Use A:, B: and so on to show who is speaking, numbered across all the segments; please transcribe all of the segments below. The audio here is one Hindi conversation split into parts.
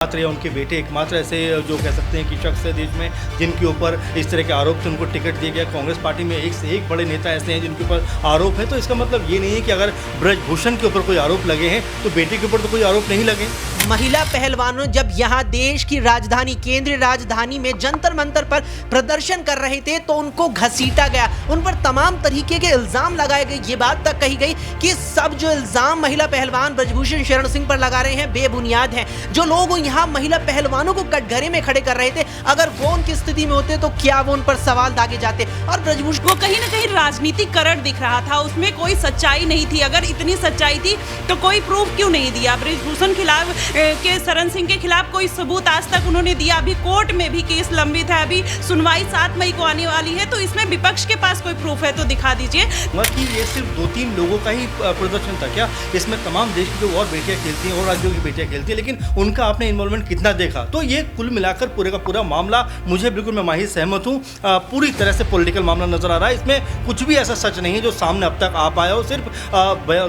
A: मात्र या उनके बेटे एकमात्र ऐसे जो कह सकते हैं कि शख्स है देश में जिनके ऊपर इस तरह के आरोप थे, उनको टिकट दिया गया। कांग्रेस पार्टी में एक से एक बड़े नेता ऐसे हैं जिनके ऊपर आरोप है। तो इसका मतलब ये नहीं है कि अगर ब्रजभूषण के ऊपर कोई आरोप लगे हैं तो बेटे के ऊपर तो कोई आरोप नहीं लगे।
B: महिला पहलवानों जब यहाँ देश की राजधानी, केंद्रीय राजधानी में जंतर मंतर पर प्रदर्शन कर रहे थे तो उनको घसीटा गया, उन पर तमाम तरीके के इल्जाम लगाए गए। ये बात तक कही गई कि सब जो इल्जाम महिला पहलवान ब्रजभूषण शरण सिंह पर लगा रहे हैं बेबुनियाद हैं। जो लोग यहाँ महिला पहलवानों को कटघरे में खड़े कर रहे थे, अगर वो उनकी स्थिति में होते तो क्या वो उन पर सवाल दागे जाते। और ब्रजभूषण
C: को कहीं ना कहीं राजनीतिकरण दिख रहा था, उसमें कोई सच्चाई नहीं थी। अगर इतनी सच्चाई थी तो कोई प्रूफ क्यों नहीं दिया? ब्रजभूषण खिलाफ के शरण सिंह के खिलाफ कोई सबूत आज तक उन्होंने दिया? अभी कोर्ट में भी केस लंबित है, अभी सुनवाई 7 मई को आने वाली है, तो इसमें विपक्ष के पास कोई प्रूफ है तो दिखा दीजिए।
A: कि ये सिर्फ 2-3 लोगों का ही प्रदर्शन था क्या? इसमें तमाम देश की जो और बेटियां खेलती हैं और राज्यों की बेटियां खेलती हैं, लेकिन उनका आपने इन्वॉल्वमेंट कितना देखा? तो ये कुल मिलाकर पूरे का पूरा मामला मुझे बिल्कुल, मैं माहिर सहमत हूँ, पूरी तरह से पॉलिटिकल मामला नजर आ रहा है। इसमें कुछ भी ऐसा सच नहीं है जो सामने अब तक आ पाया हो, सिर्फ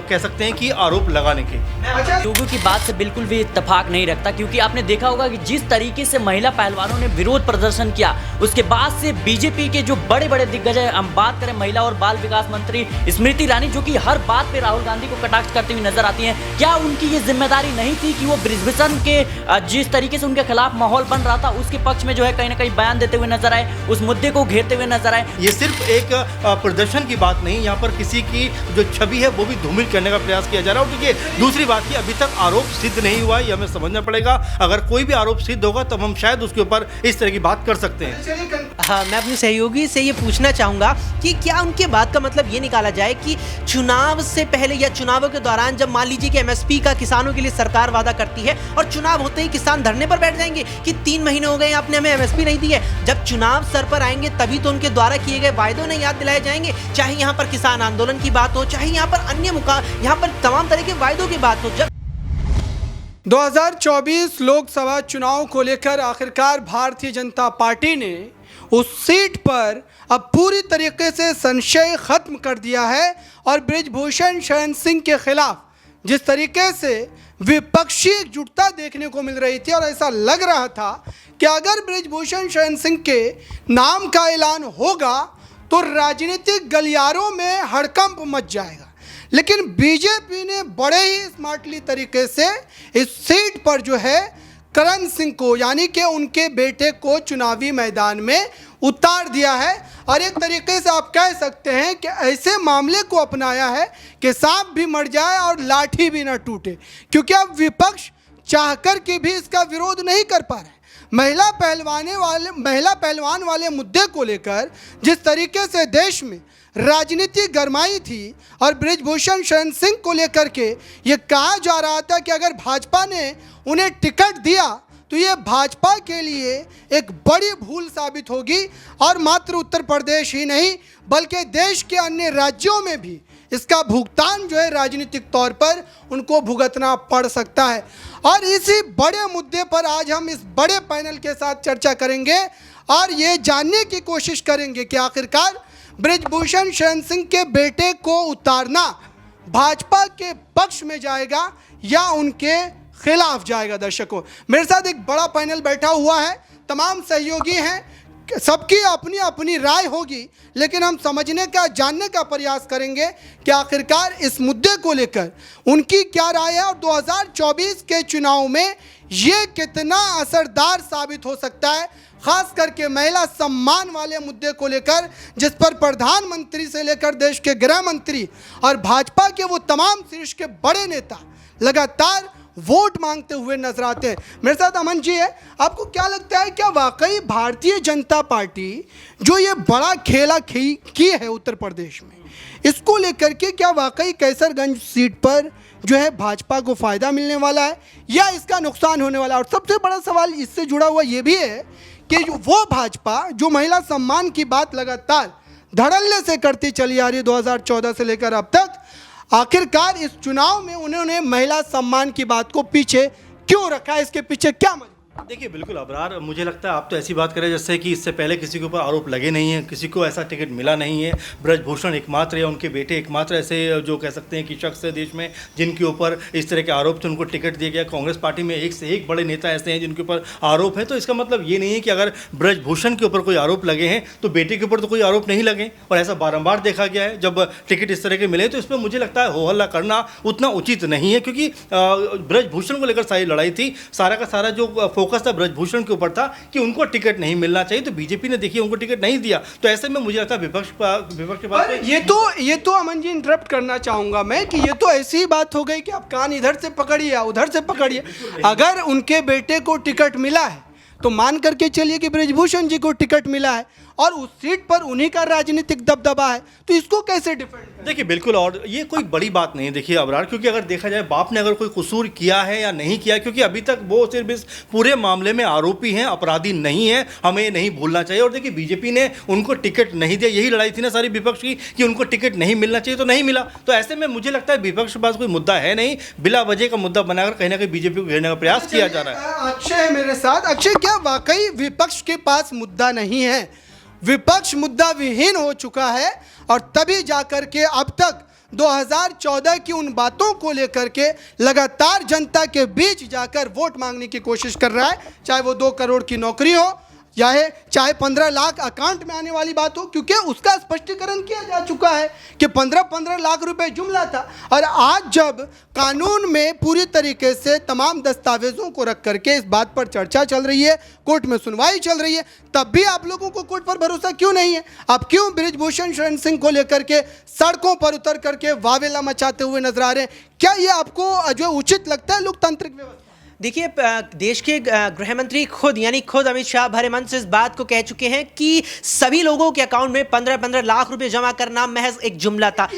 A: कह सकते हैं कि आरोप लगाने के।
D: लोगों की बात से बिल्कुल भी इत्तेफाक नहीं रखता, क्योंकि आपने देखा होगा कि जिस तरीके से महिला पहलवानों ने विरोध प्रदर्शन किया, उसके बाद से बीजेपी के जो बड़े बड़े दिग्गज है, हम बात करें महिला और बाल विकास मंत्री स्मृति ईरानी, जो कि हर बात पे राहुल गांधी को कटाक्ष करती हुई नजर आती हैं, क्या उनकी ये जिम्मेदारी नहीं थी कि वो ब्रजभूषण के जिस तरीके से उनके खिलाफ माहौल बन रहा था उसके पक्ष में जो है कहीं ना कहीं बयान देते हुए नजर आए, उस मुद्दे को घेरते हुए नजर आए?
A: ये सिर्फ एक प्रदर्शन की बात नहीं, यहाँ पर किसी की जो छवि है वो भी धूमिल करने का प्रयास किया जा रहा है। और देखिए, दूसरी बात की अभी तक आरोप सिद्ध नहीं हुआ, ये हमें समझना पड़ेगा। अगर कोई भी आरोप सिद्ध होगा तब हम शायद उसके ऊपर इस तरह की बात कर सकते हैं।
B: हाँ, मैं अपने सहयोगी से ये पूछना चाहूँगा कि क्या उनके बात का मतलब ये निकाला जाए कि चुनाव से पहले या चुनावों के दौरान जब मान लीजिए कि एमएसपी का किसानों के लिए सरकार वादा करती है और चुनाव होते ही किसान धरने पर बैठ जाएंगे कि 3 महीने हो गए आपने हमें एमएसपी नहीं दी है। जब चुनाव सर पर आएंगे तभी तो उनके द्वारा किए गए वायदों ने याद दिलाए जाएंगे, चाहे यहाँ पर किसान आंदोलन की बात हो, चाहे यहाँ पर अन्य यहाँ पर तमाम तरह के वायदों की बात हो।
E: 2024 लोकसभा चुनाव को लेकर आखिरकार भारतीय जनता पार्टी ने उस सीट पर अब पूरी तरीके से संशय खत्म कर दिया है और ब्रजभूषण शरण सिंह के खिलाफ जिस तरीके से विपक्षी एकजुटता देखने को मिल रही थी और ऐसा लग रहा था कि अगर ब्रजभूषण शरण सिंह के नाम का ऐलान होगा तो राजनीतिक गलियारों में हड़कंप मच जाएगा, लेकिन बीजेपी ने बड़े ही स्मार्टली तरीके से इस सीट पर जो है करण सिंह को, यानी कि उनके बेटे को चुनावी मैदान में उतार दिया है। और एक तरीके से आप कह सकते हैं कि ऐसे मामले को अपनाया है कि सांप भी मर जाए और लाठी भी ना टूटे, क्योंकि अब विपक्ष चाहकर के भी इसका विरोध नहीं कर पा रहे। महिला पहलवान वाले मुद्दे को लेकर जिस तरीके से देश में राजनीति गरमाई थी और ब्रजभूषण शरण सिंह को लेकर के ये कहा जा रहा था कि अगर भाजपा ने उन्हें टिकट दिया तो ये भाजपा के लिए एक बड़ी भूल साबित होगी और मात्र उत्तर प्रदेश ही नहीं बल्कि देश के अन्य राज्यों में भी इसका भुगतान जो है राजनीतिक तौर पर उनको भुगतना पड़ सकता है। और इसी बड़े मुद्दे पर आज हम इस बड़े पैनल के साथ चर्चा करेंगे और ये जानने की कोशिश करेंगे कि आखिरकार ब्रजभूषण शरण सिंह के बेटे को उतारना भाजपा के पक्ष में जाएगा या उनके खिलाफ जाएगा। दर्शकों, मेरे साथ एक बड़ा पैनल बैठा हुआ है, तमाम सहयोगी हैं, सबकी अपनी अपनी राय होगी, लेकिन हम समझने का, जानने का प्रयास करेंगे कि आखिरकार इस मुद्दे को लेकर उनकी क्या राय है और 2024 के चुनाव में ये कितना असरदार साबित हो सकता है, खास करके महिला सम्मान वाले मुद्दे को लेकर, जिस पर प्रधानमंत्री से लेकर देश के गृह मंत्री और भाजपा के वो तमाम शीर्ष के बड़े नेता लगातार वोट मांगते हुए नजर आते हैं। मेरे साथ अमन जी है। आपको क्या लगता है, क्या वाकई भारतीय जनता पार्टी जो ये बड़ा खेला की है उत्तर प्रदेश में, इसको लेकर के क्या वाकई कैसरगंज सीट पर जो है भाजपा को फ़ायदा मिलने वाला है या इसका नुकसान होने वाला है? और सबसे बड़ा सवाल इससे जुड़ा हुआ ये भी है कि वो भाजपा जो महिला सम्मान की बात लगातार धड़ल्ले से करती चली आ रही है 2014 से लेकर अब तक, आखिरकार इस चुनाव में उन्होंने महिला सम्मान की बात को पीछे क्यों रखा है? इसके पीछे क्या
A: देखिए बिल्कुल अबरार, मुझे लगता है आप तो ऐसी बात करें जैसे कि इससे पहले किसी के ऊपर आरोप लगे नहीं हैं, किसी को ऐसा टिकट मिला नहीं है। ब्रजभूषण एकमात्र या उनके बेटे एकमात्र ऐसे जो कह सकते हैं कि शख्स है देश में जिनके ऊपर इस तरह के आरोप थे, उनको टिकट दिया गया। कांग्रेस पार्टी में एक से एक बड़े नेता ऐसे हैं जिनके ऊपर आरोप है। तो इसका मतलब ये नहीं है कि अगर ब्रजभूषण के ऊपर कोई आरोप लगे हैं तो बेटे के ऊपर तो कोई आरोप नहीं लगे, और ऐसा बारंबार देखा गया है। जब टिकट इस तरह के मिले तो इस पर मुझे लगता है हो हल्ला करना उतना उचित नहीं है, क्योंकि ब्रजभूषण को लेकर सारी लड़ाई थी। सारा का सारा जो फोकस था ब्रजभूषण के ऊपर था कि उनको टिकट नहीं मिलना चाहिए, तो बीजेपी ने देखिए उनको टिकट नहीं दिया। तो ऐसे में मुझे लगता है विपक्ष के पास
E: ये तो अमन जी इंटरप्ट करना चाहूंगा मैं कि ये तो ऐसी ही बात हो गई कि आप कान इधर से पकड़िए या उधर से पकड़िए। अगर उनके बेटे को टिकट मिला है तो मान करके चलिए कि ब्रजभूषण जी को टिकट मिला है और उस सीट पर उन्हीं का राजनीतिक दबदबा है, तो इसको कैसे डिफेंड करें?
A: देखिए बिल्कुल, और ये कोई बड़ी बात नहीं है देखिए अबरार, क्योंकि अगर देखा जाए बाप ने अगर कोई कसूर किया है या नहीं किया, क्योंकि अभी तक वो सिर्फ इस पूरे मामले में आरोपी हैं, अपराधी नहीं है, हमें ये नहीं भूलना चाहिए। और देखिए बीजेपी ने उनको टिकट नहीं दिया, यही लड़ाई थी ना सारी विपक्ष की कि उनको टिकट नहीं मिलना चाहिए, तो नहीं मिला। तो ऐसे में मुझे लगता है विपक्ष के पास कोई मुद्दा है नहीं, बिला वजह का मुद्दा बनाकर कहीं ना कहीं बीजेपी को घेरने का प्रयास किया जा रहा है।
E: अक्षय है मेरे साथ। अक्षय, क्या वाकई विपक्ष के पास मुद्दा नहीं है? विपक्ष मुद्दा विहीन हो चुका है और तभी जाकर के अब तक 2014 की उन बातों को लेकर के लगातार जनता के बीच जाकर वोट मांगने की कोशिश कर रहा है, चाहे वो 2 करोड़ की नौकरी हो चाहे 15 लाख अकाउंट में आने वाली बात हो, क्योंकि उसका स्पष्टीकरण किया जा चुका है कि 15 लाख रुपए जुमला था। और आज जब कानून में पूरी तरीके से तमाम दस्तावेजों को रख करके इस बात पर चर्चा चल रही है, कोर्ट में सुनवाई चल रही है, तब भी आप लोगों को कोर्ट पर भरोसा क्यों नहीं है? आप क्यों ब्रजभूषण शरण सिंह को लेकर के सड़कों पर उतर करके वावेला मचाते हुए नजर आ रहे हैं? क्या ये आपको जो उचित लगता है लोकतांत्रिक व्यवस्था?
B: देखिए, देश के गृह मंत्री खुद अमित शाह भरे मन से इस बात को कह चुके हैं कि सभी लोगों के अकाउंट में 15 लाख रुपए जमा करना महज एक जुमला था।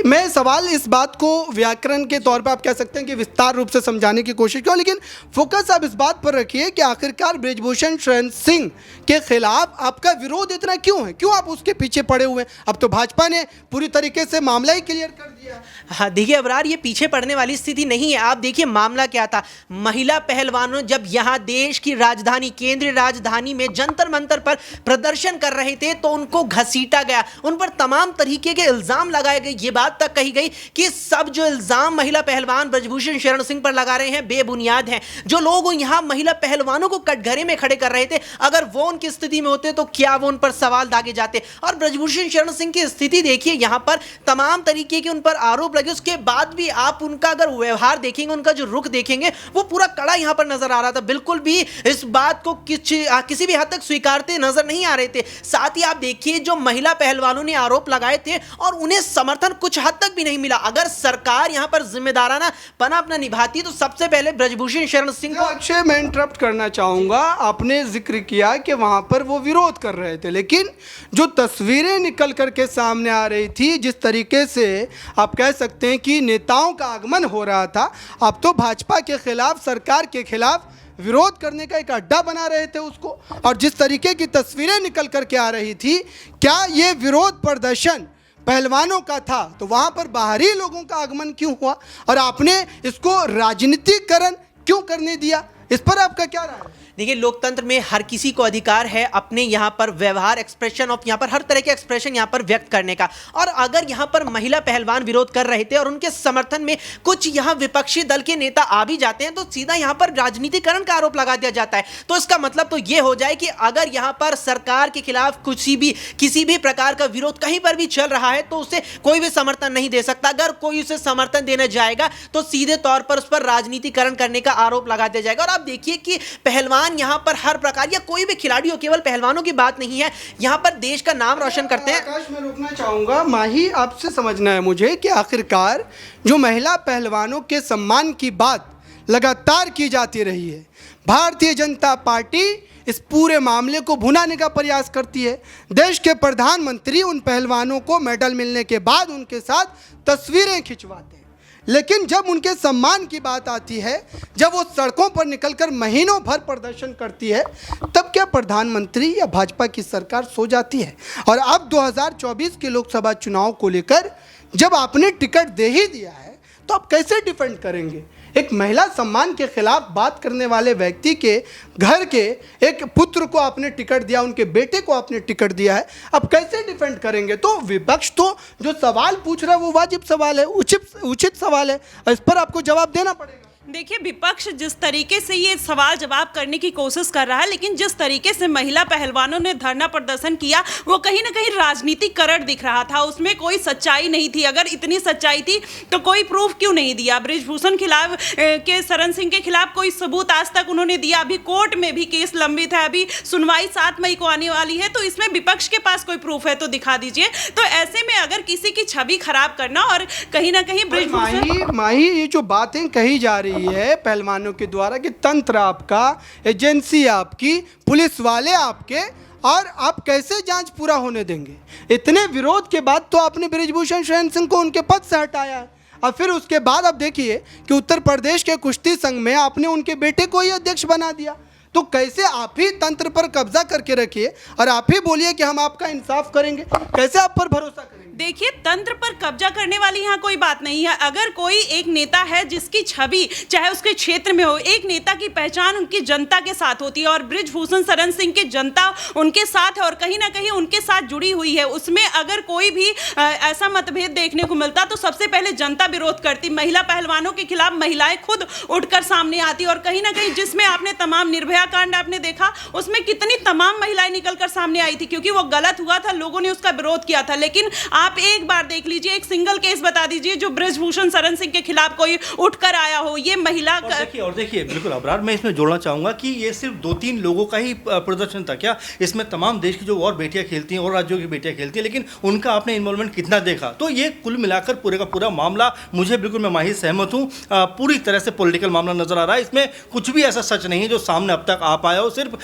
E: मैं सवाल इस बात को व्याकरण के तौर पर आप कह सकते हैं कि विस्तार रूप से समझाने की कोशिश की, लेकिन फोकस आप इस बात पर रखिए कि आखिरकार ब्रजभूषण शरण सिंह के खिलाफ आपका विरोध इतना क्यों है? क्यों आप उसके पीछे पड़े हुए हैं? अब तो भाजपा ने पूरी तरीके से मामला ही क्लियर कर दिया।
B: हाँ देखिए अबरार, ये पीछे पड़ने वाली स्थिति नहीं है। आप देखिए मामला क्या था। महिला पहलवानों जब यहाँ देश की राजधानी, केंद्रीय राजधानी में जंतर मंतर पर प्रदर्शन कर रहे थे तो उनको घसीटा गया, उन पर तमाम तरीके के इल्जाम लगाए गए। ये बात तक कही गई कि सब जो इल्जाम महिला पहलवान ब्रजभूषण शरण सिंह पर लगा रहे हैं बेबुनियाद हैं। जो लोग यहाँ महिला पहलवानों को कटघरे में खड़े कर रहे थे, अगर वो उनकी स्थिति में होते तो क्या वो उन पर सवाल दागे जाते? और ब्रजभूषण शरण सिंह की स्थिति देखिए, यहाँ पर तमाम तरीके के उन पर आरोप लगे, उसके बाद भी आप उनका अगर व्यवहार देखेंगे, उनका जो रुख देखेंगे, वो पूरा कड़ा यहाँ पर नजर आ रहा था। बिल्कुल भी इस बात को किसी भी हद तक स्वीकारते नजर नहीं आ रहे थे। साथ ही आप देखिए जो महिला पहलवानों ने आरोप लगाए थे और उन्हें समर्थन कुछ हद तक भी नहीं मिला। अगर सरकार यहाँ पर जिम्मेदाराना पना अपना निभाती तो सबसे पहले ब्रजभूषण शरण सिंह को।
E: अक्षय, मैं इंटरप्ट करना चाहूंगा। आपने जिक्र किया कि वहां पर वो विरोध कर रहे थे, लेकिन जो तस्वीरें निकल करके सामने आ रही थी, जिस तरीके से आप कह सकते हैं कि नेताओं का आगमन हो रहा था, आप तो भाजपा के खिलाफ, सरकार के खिलाफ विरोध करने का एक अड्डा बना रहे थे उसको। और जिस तरीके की तस्वीरें निकल करके आ रही थी, क्या ये विरोध प्रदर्शन पहलवानों का था तो वहां पर बाहरी लोगों का आगमन क्यों हुआ और आपने इसको राजनीतिकरण क्यों करने दिया? इस पर आपका क्या राय है?
B: देखिए, लोकतंत्र में हर किसी को अधिकार है अपने यहाँ पर व्यवहार, एक्सप्रेशन ऑफ, यहाँ पर हर तरह के एक्सप्रेशन यहाँ पर व्यक्त करने का। और अगर यहाँ पर महिला पहलवान विरोध कर रहे थे और उनके समर्थन में कुछ यहाँ विपक्षी दल के नेता आ भी जाते हैं तो सीधा यहाँ पर राजनीतिकरण का आरोप लगा दिया जाता है। तो इसका मतलब तो ये हो जाए कि अगर यहाँ पर सरकार के खिलाफ किसी भी प्रकार का विरोध कहीं पर भी चल रहा है तो उसे कोई भी समर्थन नहीं दे सकता। अगर कोई उसे समर्थन देने जाएगा तो सीधे तौर पर उस पर राजनीतिकरण करने का आरोप लगा दिया जाएगा। और आप देखिए कि पहलवान यहाँ पर हर प्रकार, या कोई भी खिलाड़ी हो, केवल पहलवानों की बात नहीं है, यहाँ पर देश का नाम रोशन करते हैं।
E: आकाश, मैं रुकना चाहूंगा। माही, आपसे समझना है मुझे कि आखिरकार जो महिला पहलवानों के सम्मान की बात लगातार की जाती रही है, भारतीय जनता पार्टी इस पूरे मामले को भुनाने का प्रयास करती है। देश के प्रधानमंत्री उन पहलवानों को मेडल मिलने के बाद उनके साथ तस्वीरें खिंचवाते हैं, लेकिन जब उनके सम्मान की बात आती है, जब वो सड़कों पर निकलकर महीनों भर प्रदर्शन करती है, तब क्या प्रधानमंत्री या भाजपा की सरकार सो जाती है? और अब 2024 के लोकसभा चुनाव को लेकर जब आपने टिकट दे ही दिया है तो आप कैसे डिफेंड करेंगे? एक महिला सम्मान के खिलाफ बात करने वाले व्यक्ति के घर के एक पुत्र को आपने टिकट दिया, उनके बेटे को आपने टिकट दिया है, अब कैसे डिफेंड करेंगे? तो विपक्ष तो जो सवाल पूछ रहा है वो वाजिब सवाल है, उचित सवाल है, इस पर आपको जवाब देना पड़ेगा।
C: देखिए, विपक्ष जिस तरीके से ये सवाल जवाब करने की कोशिश कर रहा है, लेकिन जिस तरीके से महिला पहलवानों ने धरना प्रदर्शन किया वो कहीं ना कहीं राजनीतिकरण दिख रहा था, उसमें कोई सच्चाई नहीं थी। अगर इतनी सच्चाई थी तो कोई प्रूफ क्यों नहीं दिया? बृजभूषण खिलाफ के शरण सिंह के खिलाफ कोई सबूत आज तक उन्होंने दिया? अभी कोर्ट में भी केस लंबित है, अभी सुनवाई 7 मई को आने वाली है, तो इसमें विपक्ष के पास कोई प्रूफ है तो दिखा दीजिए। तो ऐसे में अगर किसी की छवि खराब करना और कहीं ना कहीं बृजभूषण
E: माही ये जो बातें कही जा रही है पहलवानों के द्वारा कि तंत्र आपका, एजेंसी आपकी, पुलिस वाले आपके, और आप कैसे जांच पूरा होने देंगे? इतने विरोध के बाद तो आपने बृजभूषण शरण सिंह को उनके पद से हटाया है, और फिर उसके बाद अब देखिए कि उत्तर प्रदेश के कुश्ती संघ में आपने उनके बेटे को ही अध्यक्ष बना दिया। तो कैसे आप ही तंत्र पर कब्जा करके रखिए और आप ही बोलिए कि हम आपका इंसाफ करेंगे? कैसे आप पर भरोसा करेंगे?
C: देखिए, तंत्र पर कब्जा करने वाली यहाँ कोई बात नहीं है। अगर कोई एक नेता है जिसकी छवि चाहे उसके क्षेत्र में हो, एक नेता की पहचान उनकी जनता के साथ होती है, और बृजभूषण शरण सिंह की जनता उनके साथ है और कहीं ना कहीं उनके साथ जुड़ी हुई है। उसमें अगर कोई भी ऐसा मतभेद देखने को मिलता तो सबसे पहले जनता विरोध करती। महिला पहलवानों के खिलाफ महिलाएं खुद उठकर सामने आती, और कहीं ना कहीं जिसमें आपने तमाम निर्भया कांड आपने देखा, उसमें कितनी तमाम महिलाएं निकलकर सामने आई थी, क्योंकि वो गलत हुआ था, लोगों ने उसका विरोध किया था। लेकिन आप एक बार देख लीजिए, एक सिंगल केस बता दीजिए जो बृजभूषण शरण सिंह के खिलाफ कोई उठकर आया हो। ये महिला
A: और देखिए बिल्कुल अबरार, मैं इसमें जोड़ना चाहूंगा कि ये सिर्फ 2-3 लोगों का ही प्रदर्शन था क्या? इसमें तमाम देश की जो और बेटियां खेलती हैं और राज्यों की बेटियां खेलती हैं, लेकिन उनका आपने इन्वॉल्वमेंट कितना देखा? तो ये कुल मिलाकर पूरे का पूरा मामला, मुझे बिल्कुल, मैं माही सहमत हूँ, पूरी तरह से पॉलिटिकल मामला नजर आ रहा है। इसमें कुछ भी ऐसा सच नहीं है जो सामने अब तक आ पाया हो, सिर्फ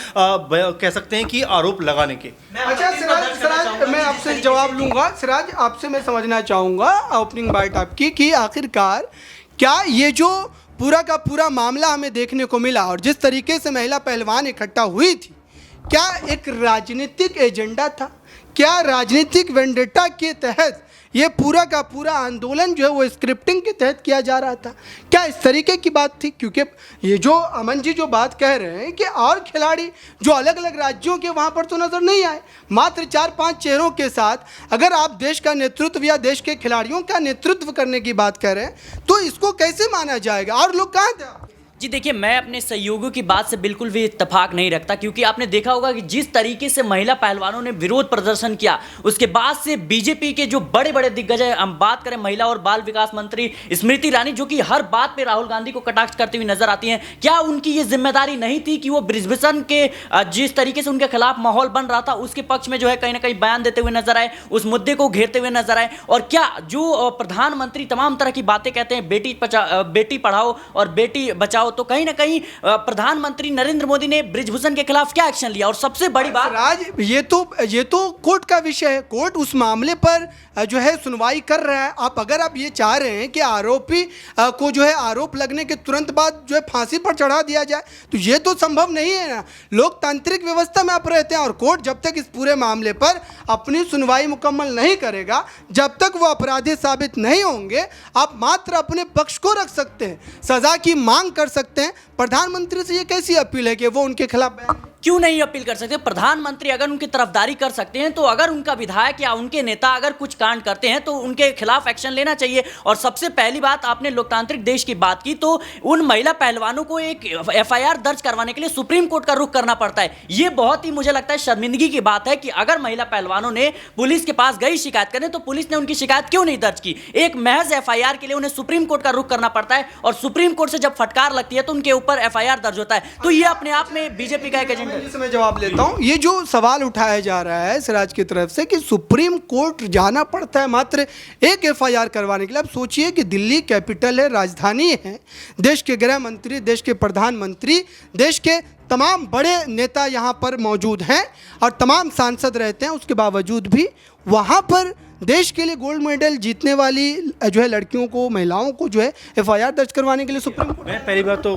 A: कह सकते हैं कि आरोप लगाने के।
E: अच्छा सिराज, मैं आपसे जवाब लूंगा। सिराज, आपसे मैं समझना चाहूँगा ओपनिंग बाइट आपकी कि आखिरकार क्या ये जो पूरा का पूरा मामला हमें देखने को मिला और जिस तरीके से महिला पहलवान इकट्ठा हुई थी, क्या एक राजनीतिक एजेंडा था? क्या राजनीतिक वेंडेटा के तहत ये पूरा का पूरा आंदोलन जो है वो स्क्रिप्टिंग के तहत किया जा रहा था? क्या इस तरीके की बात थी? क्योंकि ये जो अमन जी जो बात कह रहे हैं कि और खिलाड़ी जो अलग अलग राज्यों के वहाँ पर तो नज़र नहीं आए, मात्र 4-5 चेहरों के साथ अगर आप देश का नेतृत्व या देश के खिलाड़ियों का नेतृत्व करने की बात कर रहे हैं तो इसको कैसे माना जाएगा? और लोग कहाँ थे?
D: जी देखिए, मैं अपने सहयोगियों की बात से बिल्कुल भी इत्तेफाक नहीं रखता, क्योंकि आपने देखा होगा कि जिस तरीके से महिला पहलवानों ने विरोध प्रदर्शन किया, उसके बाद से बीजेपी के जो बड़े बड़े दिग्गज हैं, हम बात करें महिला और बाल विकास मंत्री स्मृति ईरानी, जो कि हर बात पे राहुल गांधी को कटाक्ष करती हुई नजर आती हैं, क्या उनकी ये जिम्मेदारी नहीं थी कि वो बृजभूषण के जिस तरीके से उनके खिलाफ माहौल बन रहा था उसके पक्ष में जो है कहीं ना कहीं बयान देते हुए नजर आए, उस मुद्दे को घेरते हुए नजर आए? और क्या जो प्रधानमंत्री तमाम तरह की बातें कहते हैं, बेटी पढ़ाओ और बेटी बचाओ, तो कहीं ना कहीं प्रधानमंत्री नरेंद्र मोदी ने बृजभूषण के खिलाफ क्या एक्शन लिया? और सबसे बड़ी बात,
E: राज, ये तो कोर्ट का विषय है। कोर्ट उस मामले पर जो है सुनवाई कर रहा है। अगर आप ये चाह रहे हैं कि आरोपी को जो है आरोप लगने के तुरंत बाद जो है फांसी पर चढ़ा दिया जाए, तो ये तो संभव नहीं है ना। लोकतांत्रिक व्यवस्था में आप रहते हैं और कोर्ट जब तक इस पूरे मामले पर अपनी सुनवाई मुकम्मल नहीं करेगा, जब तक वो अपराधी साबित नहीं होंगे, आप मात्र अपने पक्ष को रख सकते हैं, सजा की मांग कर सकते हैं। प्रधानमंत्री से ये कैसी अपील है कि वो उनके खिलाफ
D: क्यों नहीं अपील कर सकते? प्रधानमंत्री अगर उनकी तरफदारी कर सकते हैं तो अगर उनका विधायक या उनके नेता अगर कुछ कांड करते हैं तो उनके खिलाफ एक्शन लेना चाहिए। और सबसे पहली बात, आपने लोकतांत्रिक देश की बात की, तो उन महिला पहलवानों को एक FIR दर्ज करवाने के लिए सुप्रीम कोर्ट का रुख करना पड़ता है। ये बहुत ही मुझे लगता है शर्मिंदगी की बात है कि अगर महिला पहलवानों ने पुलिस के पास गई शिकायत करने तो पुलिस ने उनकी शिकायत क्यों नहीं दर्ज की? एक महज FIR के लिए उन्हें सुप्रीम कोर्ट का रुख करना पड़ता है, और सुप्रीम कोर्ट से जब फटकार लगती है तो उनके ऊपर FIR दर्ज होता है। तो ये अपने आप में बीजेपी का एक एजेंडा है।
E: मैं जवाब लेता हूं। ये जो सवाल उठाया जा रहा है सिराज की तरफ से कि सुप्रीम कोर्ट जाना पड़ता है मात्र एक FIR करवाने के लिए। अब सोचिए कि दिल्ली कैपिटल है, राजधानी है, देश के गृह मंत्री, देश के प्रधानमंत्री, देश के तमाम बड़े नेता यहाँ पर मौजूद हैं और तमाम सांसद रहते हैं, उसके बावजूद भी वहाँ पर देश के लिए गोल्ड मेडल जीतने वाली जो है लड़कियों को, महिलाओं को जो है FIR दर्ज करवाने के लिए सुप्रीम कोर्ट?
A: मैं पहली बात तो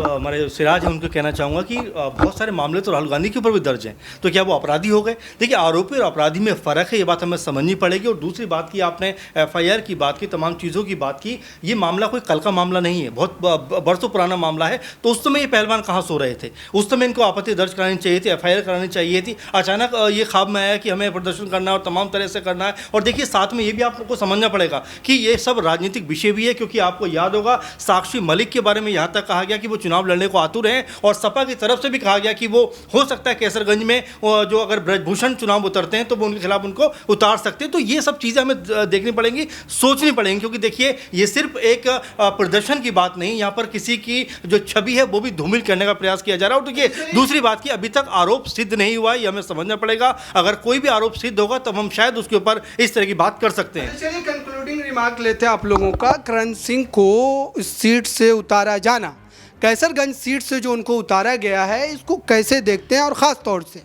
A: हमारे सिराज हैं उनको कहना चाहूँगा कि बहुत सारे मामले तो राहुल गांधी के ऊपर भी दर्ज हैं, तो क्या वो अपराधी हो गए? देखिए, आरोपी और अपराधी में फ़र्क है, ये बात हमें समझनी पड़ेगी। और दूसरी बात की, आपने FIR की बात की, तमाम चीज़ों की बात की, ये मामला कोई कल का मामला नहीं है, बहुत बरसों पुराना मामला है। तो उस समय ये पहलवान कहाँ सो रहे थे? उस समय इनको आपत्ति दर्ज करानी चाहिए थी, FIR करानी चाहिए थी। अचानक ये ख्वाब में आया कि हमें प्रदर्शन करना है और तमाम तरह से करना है। और देखिए, साथ में ये भी आपको समझना पड़ेगा कि ये सब राजनीतिक विषय भी है, क्योंकि आपको याद होगा साक्षी मलिक के बारे में यहाँ तक कहा गया कि वो चुनाव लड़ने को आतुर हैं, और सपा की तरफ से भी कहा गया कि वो हो सकता है कैसरगंज में जो अगर ब्रजभूषण चुनाव उतरते हैं तो वो उनके खिलाफ उनको उतार सकते हैं। तो ये सब चीज़ें हमें देखनी पड़ेंगी, सोचनी पड़ेंगी, क्योंकि देखिए, ये सिर्फ एक प्रदर्शन की बात नहीं, यहाँ पर किसी की जो छवि है वो भी धूमिल करने का प्रयास किया जा रहा है। और देखिए, दूसरी बात की, अभी तक आरोप सिद्ध नहीं हुआ है, ये हमें समझना पड़ेगा। अगर कोई भी आरोप सिद्ध होगा तब हम शायद उसके ऊपर इस तरह की बात कर सकते हैं।
E: चलिए, कंक्लूडिंग रिमार्क लेते हैं आप लोगों का। करण सिंह को इस सीट से उतारा जाना, कैसरगंज सीट से जो उनको उतारा गया है, इसको कैसे देखते हैं? और ख़ास तौर से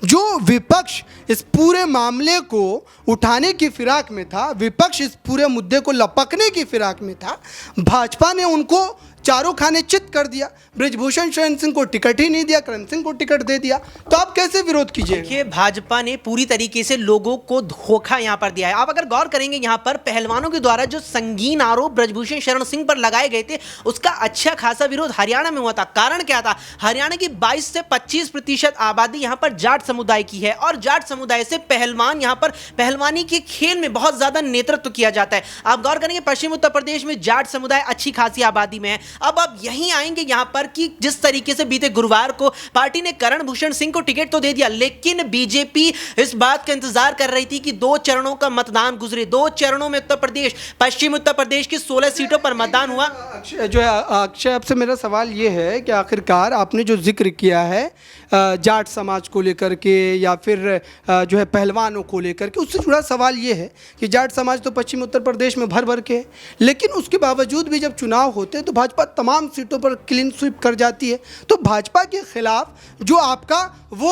E: जो विपक्ष इस पूरे मामले को उठाने की फिराक में था, विपक्ष इस पूरे मुद्दे को लपकने की फिराक में था, भाजपा ने उनको चारों खाने चित कर दिया। ब्रिजभूषण शरण सिंह को टिकट ही नहीं दिया, करण सिंह को टिकट दे दिया। तो आप कैसे विरोध कीजिए?
B: देखिए, भाजपा ने पूरी तरीके से लोगों को धोखा यहाँ पर दिया है। आप अगर गौर करेंगे, यहाँ पर पहलवानों के द्वारा जो संगीन आरोप ब्रजभूषण शरण सिंह पर लगाए गए थे, उसका अच्छा खासा विरोध हरियाणा में हुआ था। कारण क्या था? हरियाणा की 22 से 25% आबादी यहाँ पर जाट समुदाय की है, और जाट समुदाय से पहलवान यहाँ पर पहलवानी के खेल में बहुत ज्यादा नेतृत्व किया जाता है। आप गौर करेंगे, पश्चिम उत्तर प्रदेश में जाट समुदाय अच्छी खासी आबादी में है। अब आप यहीं आएंगे यहाँ पर कि जिस तरीके से बीते गुरुवार को पार्टी ने करण भूषण सिंह को टिकट तो दे दिया, लेकिन बीजेपी इस बात का इंतजार कर रही थी कि 2 चरणों का मतदान गुजरे। 2 चरणों में उत्तर प्रदेश, पश्चिम उत्तर प्रदेश की 16 सीटों पर मतदान हुआ।
E: अक्षय, आपसे मेरा सवाल ये है कि आखिरकार आपने जो जिक्र किया है जाट समाज को लेकर के या फिर जो है पहलवानों को लेकर के, उससे जुड़ा सवाल ये है कि जाट समाज तो पश्चिम उत्तर प्रदेश में भर भर के है, लेकिन उसके बावजूद भी जब चुनाव होते हैं तो भाजपा तमाम सीटों पर क्लीन स्वीप कर जाती है। तो भाजपा के खिलाफ जो आपका वो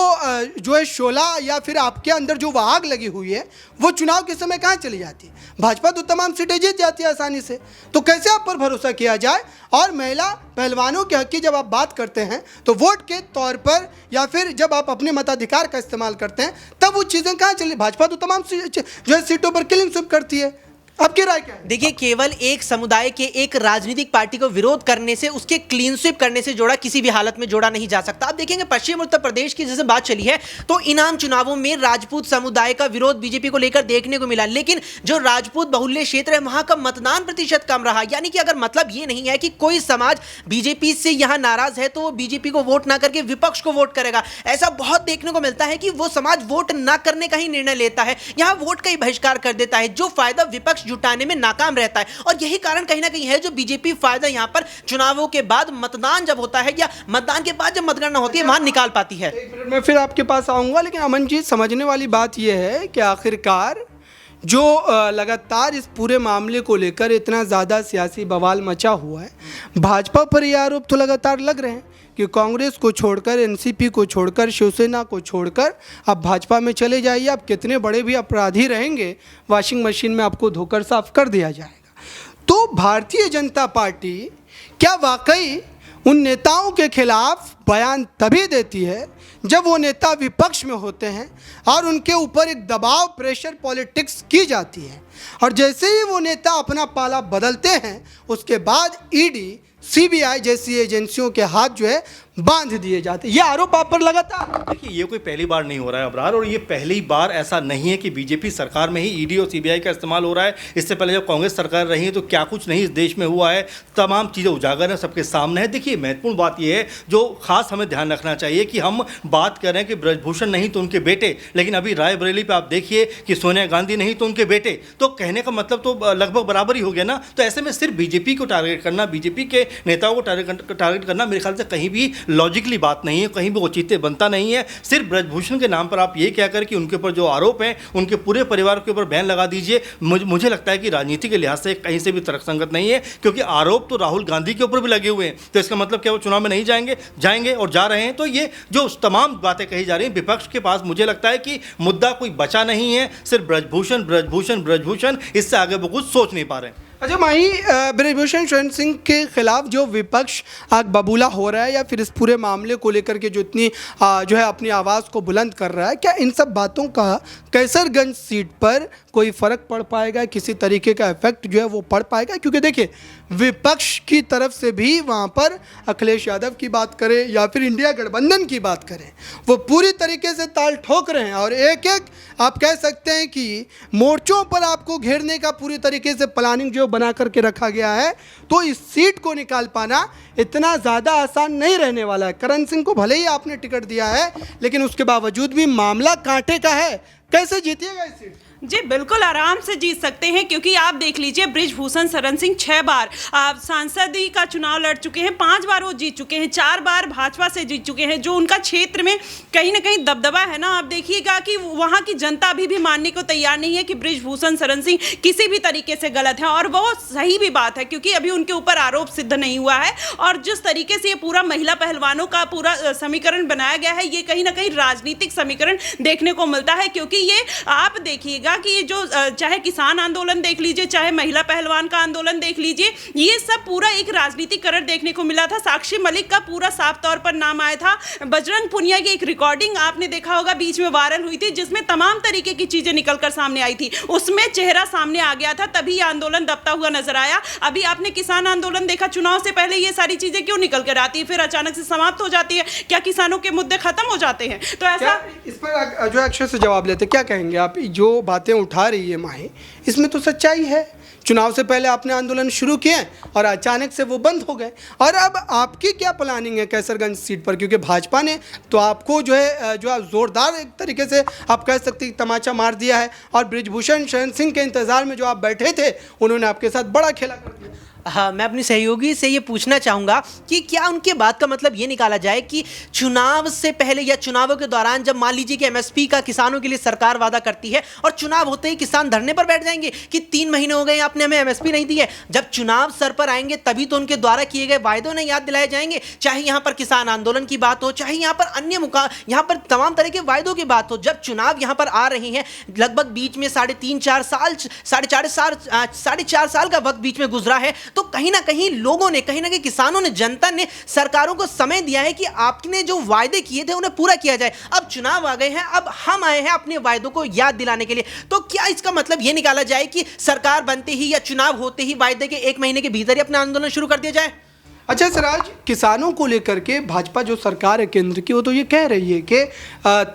E: जो है शोला या फिर आपके अंदर जो आग लगी हुई है, वो चुनाव के समय कहाँ चली जाती है? भाजपा तो तमाम सीटें जीत जाती है आसानी से। तो कैसे आप पर भरोसा किया जाए? और महिला पहलवानों के हक की जब आप बात करते हैं तो वोट के तौर पर या फिर जब आप अपने मताधिकार का इस्तेमाल करते हैं, तब वो चीज़ें कहाँ चली? भाजपा तो तमाम जो है सीटों पर क्लीन स्वीप करती है। आपकी राय क्या है?
B: देखिए, केवल एक समुदाय के एक राजनीतिक पार्टी को विरोध करने से, उसके क्लीन स्वीप करने से जोड़ा किसी भी हालत में जोड़ा नहीं जा सकता। आप देखेंगे, पश्चिम उत्तर प्रदेश की जैसे बात चली है, तो इनाम चुनावों में राजपूत समुदाय का विरोध बीजेपी को लेकर देखने को मिला, लेकिन जो राजपूत बहुल्य क्षेत्र है वहां का मतदान प्रतिशत कम रहा। यानी कि अगर मतलब ये नहीं है कि कोई समाज बीजेपी से यहां नाराज है तो वो बीजेपी को वोट ना करके विपक्ष को वोट करेगा। ऐसा बहुत देखने को मिलता है कि वो समाज वोट ना करने का ही निर्णय लेता है, यहां वोट का ही बहिष्कार कर देता है, जो फायदा विपक्ष जुटाने में नाकाम रहता है। और यही कारण कहीं ना कहीं है जो बीजेपी फायदा यहां पर चुनावों के बाद, मतदान जब होता है या मतदान के बाद जब मतगणना होती है, वहां निकाल पाती है।
E: एक मिनट में फिर आपके पास आऊंगा, लेकिन अमन जी, समझने वाली बात यह है कि आखिरकार जो लगातार इस पूरे मामले को लेकर इतना ज़्यादा सियासी बवाल मचा हुआ है, भाजपा पर ये आरोप तो लगातार लग रहे हैं कि कांग्रेस को छोड़कर, एनसीपी को छोड़कर, शिवसेना को छोड़कर आप भाजपा में चले जाइए, आप कितने बड़े भी अपराधी रहेंगे, वॉशिंग मशीन में आपको धोकर साफ कर दिया जाएगा। तो भारतीय जनता पार्टी क्या वाकई उन नेताओं के खिलाफ बयान तभी देती है जब वो नेता विपक्ष में होते हैं और उनके ऊपर एक दबाव, प्रेशर पॉलिटिक्स की जाती है, और जैसे ही वो नेता अपना पाला बदलते हैं, उसके बाद ईडी, सीबीआई जैसी एजेंसियों के हाथ जो है बांध दिए जाते हैं। ये आरोप आप पर लगातार।
A: देखिए, ये कोई पहली बार नहीं हो रहा है अबरार, और ये पहली बार ऐसा नहीं है कि बीजेपी सरकार में ही ईडी और सीबीआई का इस्तेमाल हो रहा है। इससे पहले जब कांग्रेस सरकार रही है तो क्या कुछ नहीं इस देश में हुआ है, तमाम चीज़ें उजागर हैं, सबके सामने है। देखिए, महत्वपूर्ण बात यह है जो खास हमें ध्यान रखना चाहिए कि हम बात कर रहे हैं कि ब्रजभूषण नहीं तो उनके बेटे, लेकिन अभी रायबरेली पर आप देखिए कि सोनिया गांधी नहीं तो उनके बेटे, तो कहने का मतलब तो लगभग बराबर ही हो गया ना। तो ऐसे में सिर्फ बीजेपी को टारगेट करना, बीजेपी के नेताओं को टारगेट करना मेरे ख्याल से कहीं भी लॉजिकली बात नहीं है, कहीं भी औचित्य बनता नहीं है। सिर्फ ब्रजभूषण के नाम पर आप ये कहकर कि उनके ऊपर जो आरोप हैं उनके पूरे परिवार के ऊपर बैन लगा दीजिए, मुझे लगता है कि राजनीति के लिहाज से कहीं से भी तर्कसंगत नहीं है, क्योंकि आरोप तो राहुल गांधी के ऊपर भी लगे हुए हैं। तो इसका मतलब क्या वो चुनाव में नहीं जाएंगे और जा रहे हैं? तो ये जो तमाम बातें कही जा रही हैं, विपक्ष के पास मुझे लगता है कि मुद्दा कोई बचा नहीं है, सिर्फ ब्रजभूषण ब्रजभूषण ब्रजभूषण, इससे आगे वो कुछ सोच नहीं पा रहे हैं।
E: अच्छा माही, ब्रजभूषण शरण सिंह के खिलाफ जो विपक्ष आज बबूला हो रहा है या फिर इस पूरे मामले को लेकर के जो इतनी जो है अपनी आवाज़ को बुलंद कर रहा है, क्या इन सब बातों का कैसरगंज सीट पर कोई फ़र्क पड़ पाएगा, किसी तरीके का इफेक्ट जो है वो पड़ पाएगा? क्योंकि देखिए, विपक्ष की तरफ से भी वहाँ पर अखिलेश यादव की बात करें या फिर इंडिया गठबंधन की बात करें, वो पूरी तरीके से ताल ठोक रहे हैं और एक एक आप कह सकते हैं कि मोर्चों पर आपको घेरने का पूरी तरीके से प्लानिंग जो बना करके रखा गया है। तो इस सीट को निकाल पाना इतना ज़्यादा आसान नहीं रहने वाला है। करण सिंह को भले ही आपने टिकट दिया है, लेकिन उसके बावजूद भी मामला कांटे का है। कैसे जीतिएगा इस सीट?
C: जी बिल्कुल आराम से जीत सकते हैं, क्योंकि आप देख लीजिए ब्रिजभूषण शरण सिंह 6 बार सांसदी का चुनाव लड़ चुके हैं, 5 बार वो जीत चुके हैं, 4 बार भाजपा से जीत चुके हैं। जो उनका क्षेत्र में कहीं ना कहीं दबदबा है ना, आप देखिएगा कि वहाँ की जनता अभी भी मानने को तैयार नहीं है कि ब्रिजभूषण शरण सिंह किसी भी तरीके से गलत है। और वो सही भी बात है, क्योंकि अभी उनके ऊपर आरोप सिद्ध नहीं हुआ है। और जिस तरीके से ये पूरा महिला पहलवानों का पूरा समीकरण बनाया गया है, ये कहीं ना कहीं राजनीतिक समीकरण देखने को मिलता है। क्योंकि ये आप देखिएगा कि ये जो चाहे किसान आंदोलन देख लीजिए, चाहे महिला पहलवान का आंदोलन देख लीजिए, ये सब पूरा एक राजनीतिकरण देखने को मिला था। साक्षी मलिक का पूरा साफ तौर पर नाम आया था। बजरंग पुनिया की एक रिकॉर्डिंग आपने देखा होगा, बीच में वायरल हुई थी, जिसमें तमाम तरीके की चीजें निकलकर सामने आई थी। उसमें चेहरा सामने आ गया था, तभी ये आंदोलन दबता हुआ नजर आया। अभी आपने किसान आंदोलन देखा, चुनाव से पहले ये सारी चीजें क्यों निकल कर आती है, फिर अचानक से समाप्त हो जाती है? क्या किसानों के मुद्दे खत्म हो जाते हैं? तो ऐसा
E: इस पर जो अक्षय से जवाब लेते, क्या कहेंगे आप? जो बातें उठा रही है माही, इसमें तो सच्चाई है। चुनाव से पहले आपने आंदोलन शुरू किए और अचानक से वो बंद हो गए। और अब आपकी क्या प्लानिंग है कैसरगंज सीट पर? क्योंकि भाजपा ने तो आपको जो है जो आप जोरदार एक तरीके से आप कह सकते हैं तमाचा मार दिया है, और ब्रिजभूषण शरण सिंह के इंतजार में जो आप बैठे थे, उन्होंने आपके साथ बड़ा खेला कर दिया।
B: हाँ, मैं अपनी सहयोगी से ये पूछना चाहूँगा कि क्या उनके बात का मतलब ये निकाला जाए कि चुनाव से पहले या चुनावों के दौरान जब मान लीजिए कि एमएसपी का किसानों के लिए सरकार वादा करती है और चुनाव होते ही किसान धरने पर बैठ जाएंगे कि 3 महीने हो गए आपने हमें एमएसपी नहीं दी है। जब चुनाव सर पर आएंगे तभी तो उनके द्वारा किए गए वायदों ने याद दिलाए जाएंगे, चाहे यहाँ पर किसान आंदोलन की बात हो, चाहे यहाँ पर अन्य यहाँ पर तमाम तरह के वायदों की बात हो। जब चुनाव यहाँ पर आ रहे हैं, लगभग बीच में 3.5-4 साल 4.5 साल का वक्त बीच में गुजरा है, तो कहीं ना कहीं लोगों ने, कहीं ना कहीं किसानों ने, जनता ने सरकारों को समय दिया है कि आपने जो वायदे किए थे उन्हें पूरा किया जाए। अब चुनाव आ गए हैं, अब हम आए हैं अपने वायदों को याद दिलाने के लिए। तो क्या इसका मतलब यह निकाला जाए कि सरकार बनते ही या चुनाव होते ही वायदे के 1 महीने के भीतर ही अपना आंदोलन शुरू कर दिया जाए?
E: अच्छा सिराज, किसानों को लेकर के भाजपा जो सरकार है केंद्र की, वो तो ये कह रही है कि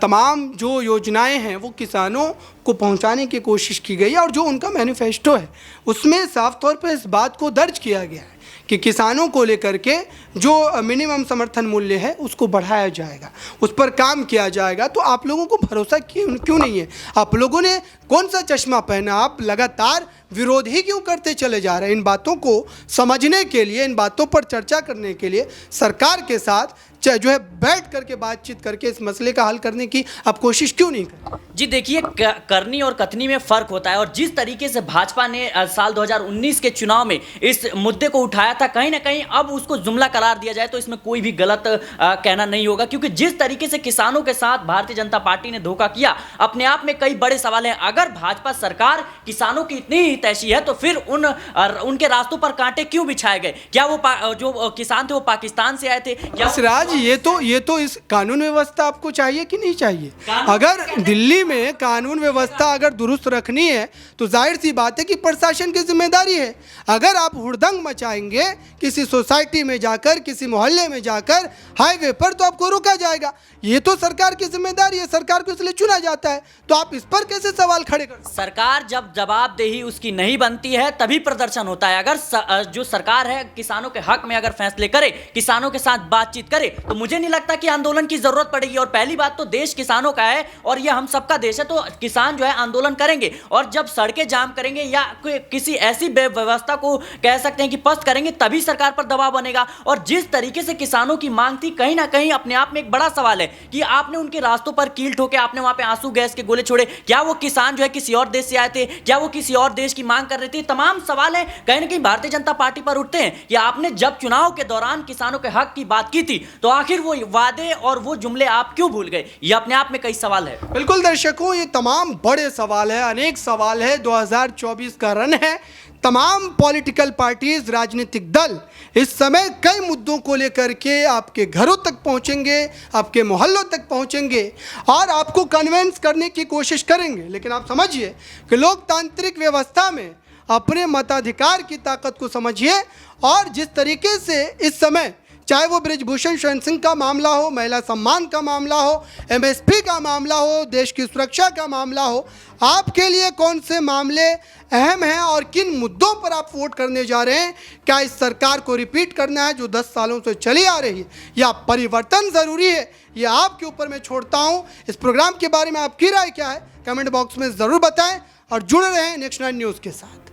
E: तमाम जो योजनाएं हैं वो किसानों को पहुंचाने की कोशिश की गई है, और जो उनका मैनिफेस्टो है उसमें साफ तौर पर इस बात को दर्ज किया गया है कि किसानों को लेकर के जो मिनिमम समर्थन मूल्य है उसको बढ़ाया जाएगा, उस पर काम किया जाएगा। तो आप लोगों को भरोसा क्यों नहीं है? आप लोगों ने कौन सा चश्मा पहना? आप लगातार विरोध ही क्यों करते चले जा रहे हैं? इन बातों को समझने के लिए, इन बातों पर चर्चा करने के लिए सरकार के साथ जो है बैठ करके बातचीत करके इस मसले का हल करने की आप कोशिश क्यों नहीं करते?
D: जी देखिए, करनी और कथनी में फ़र्क होता है। और जिस तरीके से भाजपा ने साल 2019 के चुनाव में इस मुद्दे को उठाया था, कहीं ना कहीं अब उसको जुमला करार दिया जाए तो इसमें कोई भी गलत कहना नहीं होगा। क्योंकि जिस तरीके से किसानों के साथ भारतीय जनता पार्टी ने धोखा किया, अपने आप में कई बड़े सवाल हैं। अगर भाजपा सरकार किसानों की इतनी हितैषी है तो फिर उनके रास्तों पर कांटे क्यों बिछाए गए? क्या वो जो किसान थे वो पाकिस्तान से आए थे? क्या
E: सिराज, ये तो इस कानून व्यवस्था आपको चाहिए कि नहीं चाहिए? अगर दिल्ली में कानून व्यवस्था अगर दुरुस्त रखनी है तो जाहिर सी बात है कि प्रशासन की जिम्मेदारी है। अगर आप हुड़दंग मचाएंगे किसी सोसाइटी में जाकर, किसी मोहल्ले में जाकर, हाईवे पर, तो आपको रोका जाएगा। ये तो सरकार की जिम्मेदारी है, सरकार को इसलिए चुना जाता है। तो आप इस पर कैसे सवाल खड़े कर?
D: सरकार जब जवाबदेही उसकी नहीं बनती है तभी प्रदर्शन होता है। अगर जो सरकार है किसानों के हक में अगर फैसले करे, किसानों के साथ बातचीत करे, तो मुझे नहीं लगता कि आंदोलन की जरूरत पड़ेगी। और पहली बात तो देश किसानों का है और ये हम सबका देश है, तो किसान जो है आंदोलन करेंगे और जब सड़कें जाम करेंगे या किसी ऐसी व्यवस्था को कह सकते हैं कि पस्त करेंगे तभी सरकार पर दबाव बनेगा। और जिस तरीके से किसानों की मांग थी, कहीं ना कहीं अपने आप में एक बड़ा सवाल है कि आपने उनके रास्तों पर कील ठोके, आपने वहां पे आंसू गैस के गोले छोड़े। क्या वो किसान जो है किसी और देश से आए थे? क्या वो किसी और देश की मांग कर रहे थे? तमाम सवाल है कहीं ना कहीं भारतीय जनता पार्टी पर उठते हैं कि आपने जब चुनाव के दौरान किसानों के हक की बात की थी तो आखिर वो वादे और वो जुमले आप क्यों भूल गए? ये अपने आप में कई सवाल है।
E: बिल्कुल दर्शकों, ये तमाम बड़े सवाल है, अनेक सवाल है। 2024 का रन है। तमाम पॉलिटिकल पार्टीज, राजनीतिक दल इस समय कई मुद्दों को लेकर के आपके घरों तक पहुंचेंगे, आपके मोहल्लों तक पहुंचेंगे और आपको कन्विंस करने की कोशिश करेंगे। लेकिन आप समझिए कि लोकतांत्रिक व्यवस्था में अपने मताधिकार की ताकत को समझिए। और जिस तरीके से इस समय चाहे वो बृजभूषण शरण सिंह का मामला हो, महिला सम्मान का मामला हो, एमएसपी का मामला हो, देश की सुरक्षा का मामला हो, आपके लिए कौन से मामले अहम हैं और किन मुद्दों पर आप वोट करने जा रहे हैं? क्या इस सरकार को रिपीट करना है जो 10 सालों से चली आ रही है, या परिवर्तन ज़रूरी है? ये आपके ऊपर मैं छोड़ता हूँ। इस प्रोग्राम के बारे में आपकी राय क्या है? कमेंट बॉक्स में ज़रूर बताएं और जुड़े रहें नेक्स्ट 9 न्यूज़ के साथ।